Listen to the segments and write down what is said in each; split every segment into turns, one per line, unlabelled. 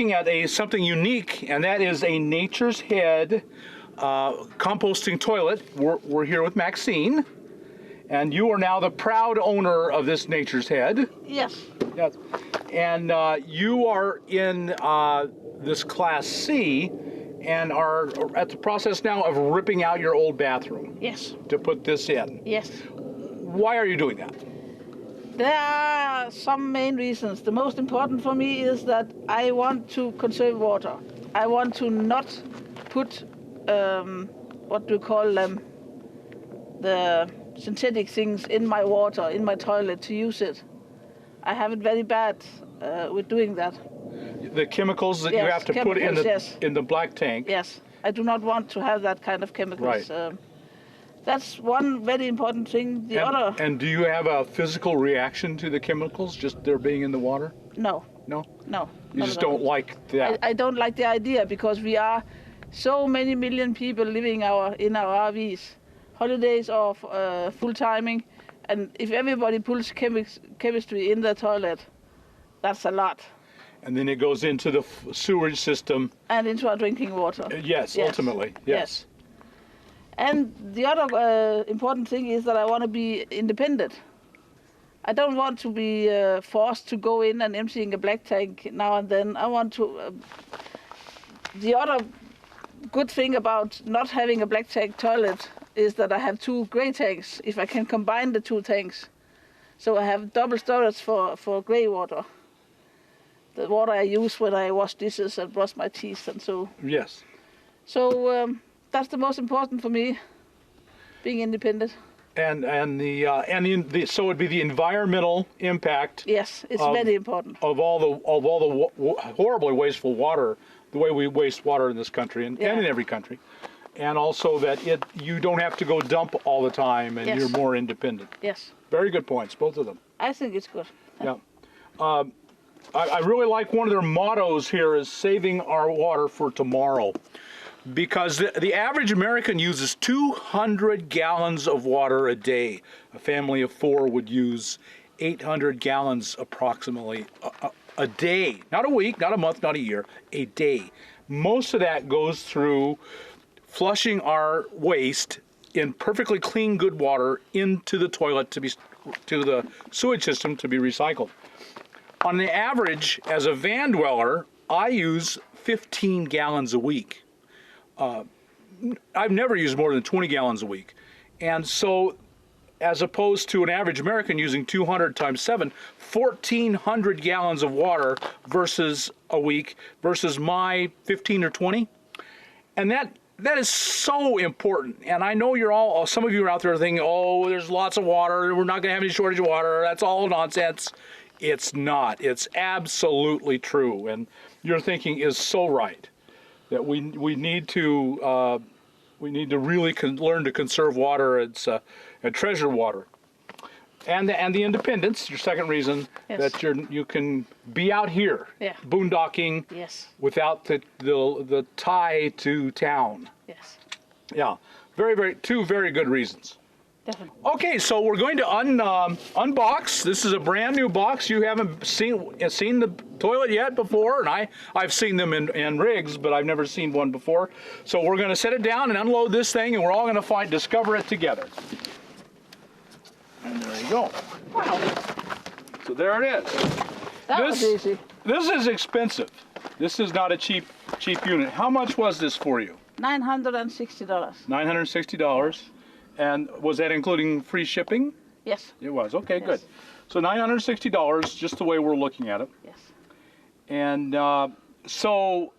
Looking at something unique, and that is a Nature's Head composting toilet. We're here with Maxine, and you are now the proud owner of this Nature's Head.
Yes.
Yes. And you are in this Class C and are at the process now of ripping out your old bathroom.
Yes.
To put this in.
Yes.
Why are you doing that?
There are some main reasons. The most important for me is that I want to conserve water. I want to not put, what do you call them, the synthetic things in my water, in my toilet to use it. I have it very bad with doing that.
The chemicals that you have to put in the black tank.
Yes, I do not want to have that kind of chemicals. Right. That's one very important thing.
And do you have a physical reaction to the chemicals, just their being in the water?
No.
No?
No.
You just don't like that?
I don't like the idea because we are so many million people living in our RVs, holidays or full timing, and if everybody pulls chemistry in the toilet, that's a lot.
And then it goes into the sewage system.
And into our drinking water.
Yes, ultimately, yes.
And the other important thing is that I want to be independent. I don't want to be forced to go in and emptying a black tank now and then. I want to... the other good thing about not having a black tank toilet is that I have two gray tanks, if I can combine the two tanks. So I have double storage for gray water. The water I use when I wash dishes and brush my teeth and so.
Yes.
So that's the most important for me, being independent.
And so it'd be the environmental impact.
Yes, it's very important.
Of all the horribly wasteful water, the way we waste water in this country and in every country, and also that you don't have to go dump all the time and you're more independent.
Yes.
Very good points, both of them.
I think it's good.
Yeah. I really like one of their mottos here is saving our water for tomorrow. Because the average American uses 200 gallons of water a day. A family of 4 would use 800 gallons approximately a day. Not a week, not a month, not a year, a day. Most of that goes through flushing our waste in perfectly clean, good water into the toilet to the sewage system to be recycled. On the average, as a van dweller, I use 15 gallons a week. I've never used more than 20 gallons a week. And so, as opposed to an average American using 200 times 7, 1,400 gallons of water versus a week versus my 15 or 20. And that is so important. And I know some of you are out there thinking, oh, there's lots of water, we're not going to have any shortage of water, that's all nonsense. It's not. It's absolutely true. And your thinking is so right. That we need to really learn to conserve water. It's and treasure water, and the independence. Your second reason that you can be out here boondocking without the tie to town.
Yes.
Yeah, two very good reasons.
Definitely.
Okay, so we're going to unbox. This is a brand new box. You haven't seen the toilet yet before, and I've seen them in rigs, but I've never seen one before. So we're going to set it down and unload this thing, and we're all going to discover it together. And there you go.
Wow.
So there it is.
That was easy.
This is expensive. This is not a cheap unit. How much was this for you?
$960.
$960. And was that including free shipping?
Yes.
It was. Okay, good. So $960, just the way we're looking at it.
Yes.
And so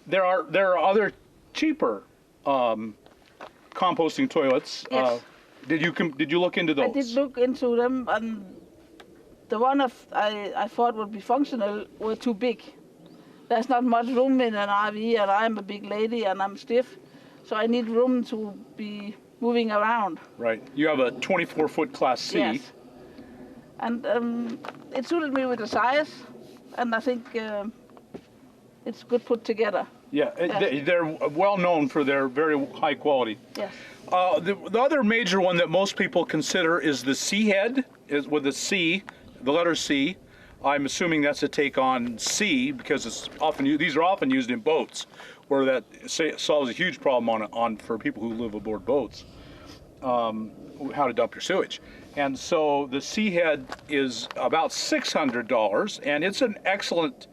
there are other cheaper composting toilets.
Yes.
Did you look into those?
I did look into them, and the one I thought would be functional were too big. There's not much room in an RV, and I'm a big lady and I'm stiff. So I need room to be moving around.
Right. You have a 24-foot Class C.
Yes. And it suited me with the size, and I think it's good put together.
Yeah, they're well known for their very high quality.
Yes.
The other major one that most people consider is the C head, is with the C, the letter C. I'm assuming that's a take on C because it's often these are often used in boats, where that solves a huge problem on for people who live aboard boats, how to dump your sewage. And so the C head is about $600, and it's an excellent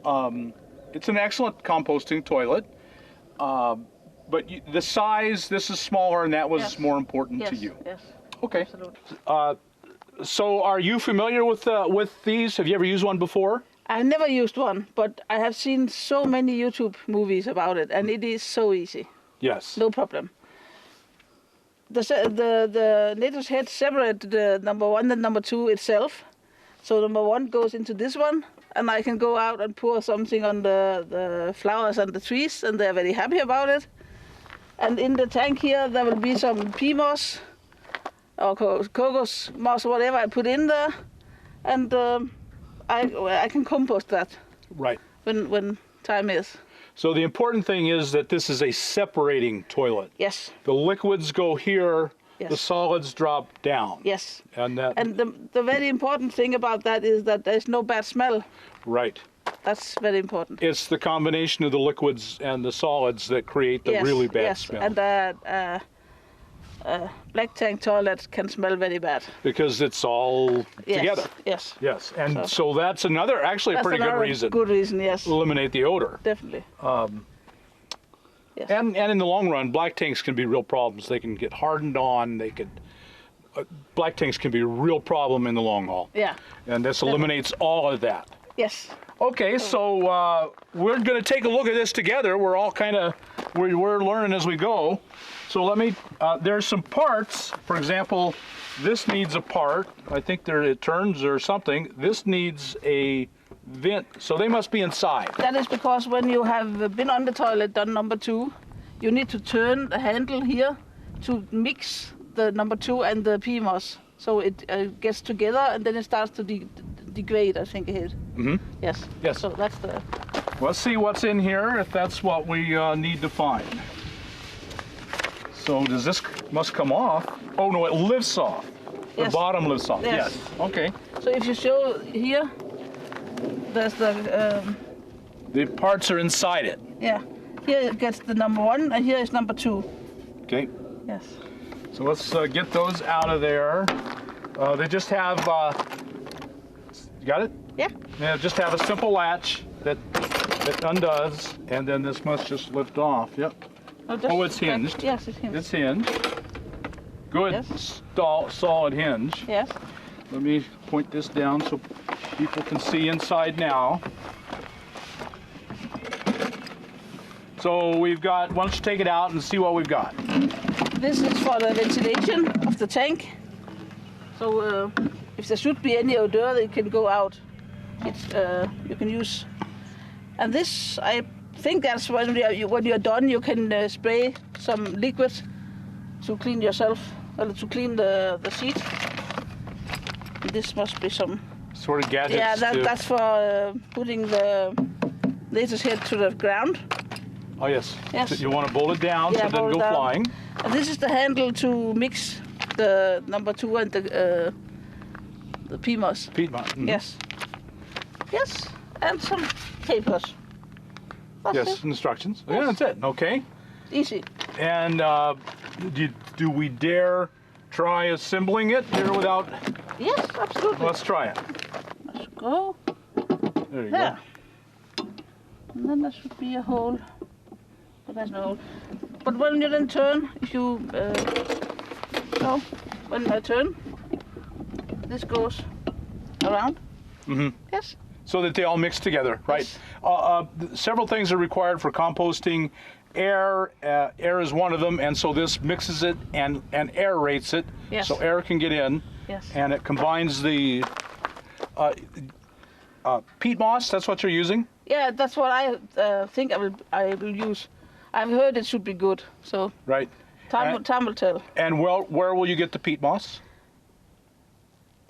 composting toilet. But the size, this is smaller, and that was
Yes.
more important
Yes,
to you.
yes.
Okay.
Absolutely.
So are you familiar with these? Have you ever used one before?
I've never used one, but I have seen so many YouTube movies about it, and it is so easy.
Yes.
No problem. The nature's head separate the number 1 and number 2 itself. So number 1 goes into this one, and I can go out and pour something on the flowers and the trees, and they're very happy about it. And in the tank here, there will be some pea moss or cocos moss, whatever I put in there, and I can compost that
Right.
when time is.
So the important thing is that this is a separating toilet.
Yes,
The liquids go here,
Yes.
the solids drop down.
yes.
And that,
And the very important thing about that is that there's no bad smell.
right.
That's very important.
It's the combination of the liquids and the solids that create the
Yes,
really bad
yes.
smell.
And black tank toilet can smell very bad.
Because it's all
Yes,
together.
Yes.
Yes. And so that's actually a
That's
pretty good
another
reason.
Good reason, yes.
Eliminate the odor.
Definitely. Yes.
And in the long run, black tanks can be real problems. They can get hardened on. Black tanks can be a real problem in the long haul.
Yeah.
And this eliminates all of that.
Yes.
Okay, so we're going to take a look at this together. We're all we're learning as we go. So let me, there's some parts. For example, this needs a part. I think it turns or something. This needs a vent, so they must be inside.
That is because when you have been on the toilet, done number 2, you need to turn the handle here to mix the number 2 and the pea moss. So it gets together and then it starts to degrade, I think it is.
Mm-hmm.
Yes.
Yes.
So that's the...
Let's see what's in here, if that's what we need to find. So must come off? Oh no, it lifts off. The
Yes.
bottom lifts off,
Yes.
yes. Okay.
So if you show here, there's
The parts are inside it.
yeah, here it gets the number 1 and here is number 2.
Okay.
Yes.
So let's get those out of there. They just have, you got it?
Yeah.
Yeah, just have a simple latch that undoes, and then this must just lift off. Yep.
No, just
Oh, it's hinged.
Yes, it's hinged.
It's hinged. Good,
Yes.
solid hinge.
Yes.
Let me point this down so people can see inside now. So we've got, why don't you take it out and see what we've got.
This is for the ventilation of the tank. So if there should be any odor, they can go out. It's you can use. And this, I think that's when you're done, you can spray some liquid to clean yourself, or to clean the seat. This must be some.
Sort of gadgets.
Yeah, that's for putting the laser's head to the ground.
Oh yes.
Yes.
So you want to bolt it down so
Yeah,
it doesn't
bolt
go
it down.
flying.
And this is the handle to mix the number 2 and the pea moss.
Piedmont. Mhm.
Yes. Yes, and some papers. That's
Yes,
it.
instructions.
Yes.
Yeah, that's it. Okay.
Easy.
And do we dare try assembling it here without?
Yes, absolutely.
Let's try it.
Let's go.
There you
There. And then there should be a hole. But there's no hole. But when you then turn, if you when I turn, this goes around.
Mm-hmm.
Yes.
So that they all mix together, right?
Yes.
Several things are required for composting. Air is one of them, and so this mixes it and aerates it,
Yes.
so air can get in,
Yes.
and it combines the peat moss. That's what you're using,
Yeah, that's what I think I will use. I've heard it should be good, so
right?
time will tell.
And where will you get the peat moss?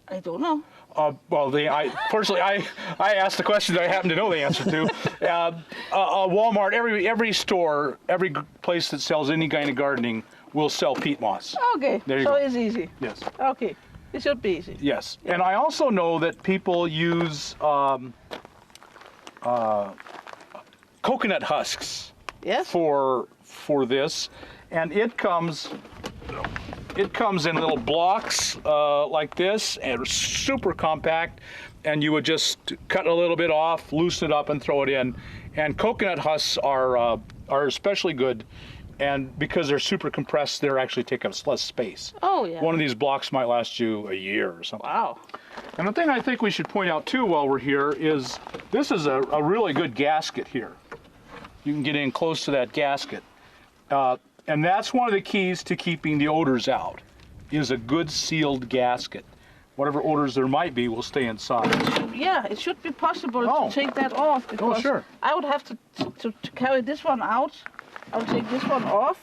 I don't know.
Well, fortunately, I asked the question that I happen to know the answer to. Walmart, every store, every place that sells any kind of gardening will sell peat moss.
Okay,
There you
so
go.
it's easy.
Yes.
Okay, It should be easy.
Yes, and I also know that people use coconut husks
Yes.
for this, and it comes in little blocks like this, and it's super compact. And you would just cut a little bit off, loosen it up, and throw it in. And coconut husks are especially good, and because they're super compressed, they're actually take up less space.
Oh yeah.
One of these blocks might last you a year or something.
Wow.
And the thing I think we should point out too while we're here is this is a really good gasket here. You can get in close to that gasket. And that's one of the keys to keeping the odors out, is a good sealed gasket. Whatever odors there might be will stay inside.
Yeah, it should be possible
Oh.
to take that off, because
sure.
I would have to carry this one out. I would take this one off,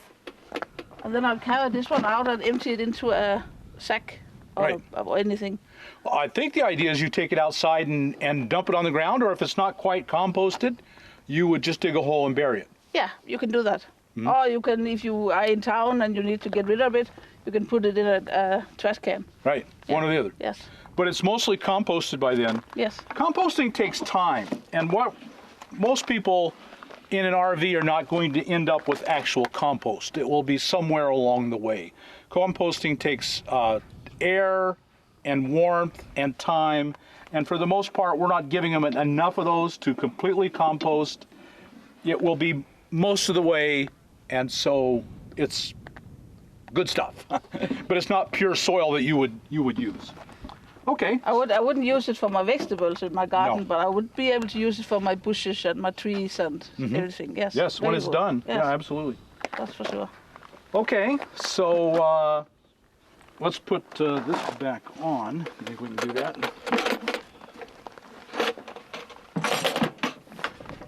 and then I'll carry this one out and empty it into a sack or,
Right.
or anything.
Well, I think the idea is you take it outside and dump it on the ground, or if it's not quite composted, you would just dig a hole and bury it.
Yeah, you can do that.
Hmm.
Or you can, if you are in town and you need to get rid of it, you can put it in a trash can.
Right, one or the other.
Yes.
But it's mostly composted by then.
Yes.
Composting takes time, and what most people in an RV are not going to end up with actual compost. It will be somewhere along the way. Composting takes air and warmth and time, and for the most part, we're not giving them enough of those to completely compost. It will be most of the way, and so it's good stuff. But it's not pure soil that you would use. Okay.
I wouldn't use it for my vegetables in my garden,
No.
but I would be able to use it for my bushes and my trees and everything. Yes.
Yes, when
very
it's
good.
done.
Yes,
Yeah, absolutely.
that's for sure.
Okay, so let's put this back on. I think we can do that.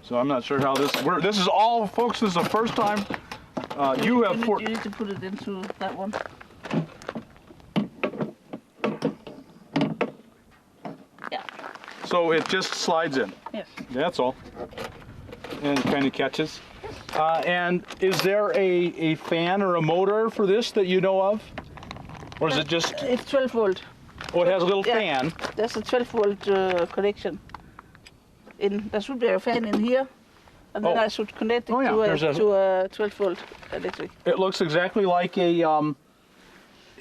So I'm not sure how this works. This is all, folks, this is the first time you have...
You need to put it into that one. Yeah.
So it just slides in.
Yes.
That's all. And kind of catches. And is there a fan or a motor for this that you know of? Or is it just...
It's 12 volt.
Oh, it has a little
Yeah.
fan.
There's a 12 volt connection. There should be a fan in here, and then
Oh.
I should connect it
Oh, yeah, there's a-
to a 12 volt electric.
It looks exactly like a...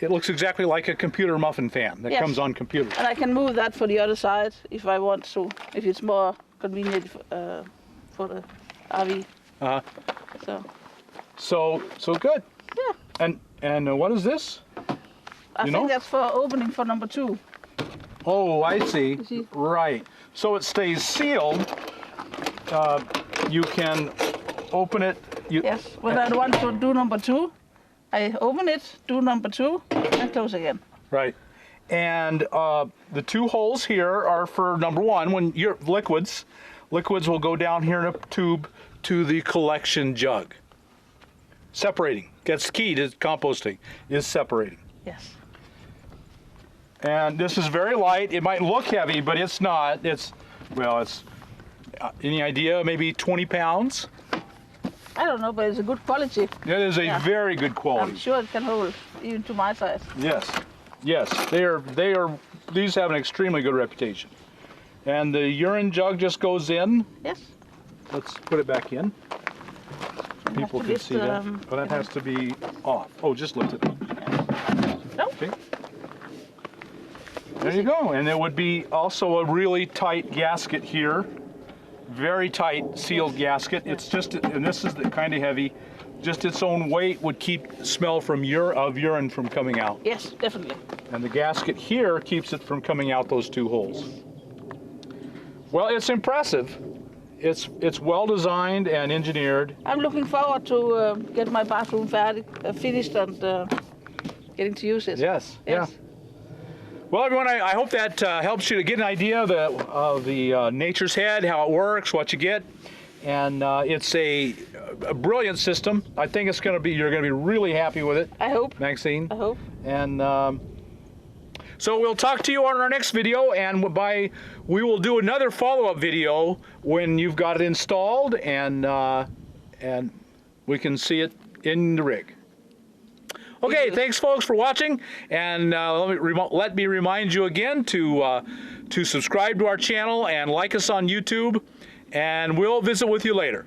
It looks exactly like a computer muffin fan that
Yes.
comes on computers.
And I can move that for the other side if I want to, if it's more convenient for the RV.
Uh-huh.
So
So good.
yeah,
And what is this?
I
You
think
know?
that's for opening for number 2.
Oh, I see.
see?
Right. So it stays sealed. You can open it.
Yes. When I want to do number 2, I open it, do number 2, and close again.
Right. And the 2 holes here are for number 1, when your liquids will go down here in a tube to the collection jug. Separating. That's key to composting, is separating.
Yes.
And this is very light. It might look heavy, but it's not. It's any idea? Maybe 20 pounds?
I don't know, but it's a good quality.
It is a
Yeah.
very good quality.
I'm sure it can hold even to my size.
Yes, yes, these have an extremely good reputation. And the urine jug just goes in.
Yes.
Let's put it back in.
have
People
to
can
lift,
see that. Oh, that
you
has to be off. Oh, just lift it.
No?
Okay. There you go. And there would be also a really tight gasket here. Very tight sealed gasket. It's just, and this is kind of heavy. Just its own weight would keep smell from urine from coming out.
Yes, definitely.
And the gasket here keeps it from coming out those 2 holes. Well, it's impressive. It's well designed and engineered.
I'm looking forward to get my bathroom finished and getting to use it.
Yes.
Yes.
Yeah. Well, everyone, I hope that helps you to get an idea of the Nature's Head, how it works, what you get, and it's a brilliant system. I think you're going to be really happy with it,
I hope.
Maxine.
I hope.
And so we'll talk to you on our next video, and we will do another follow-up video when you've got it installed and we can see it in the rig. Okay,
issues.
thanks folks for watching, and let me remind you again to subscribe to our channel and like us on YouTube, and we'll visit with you later.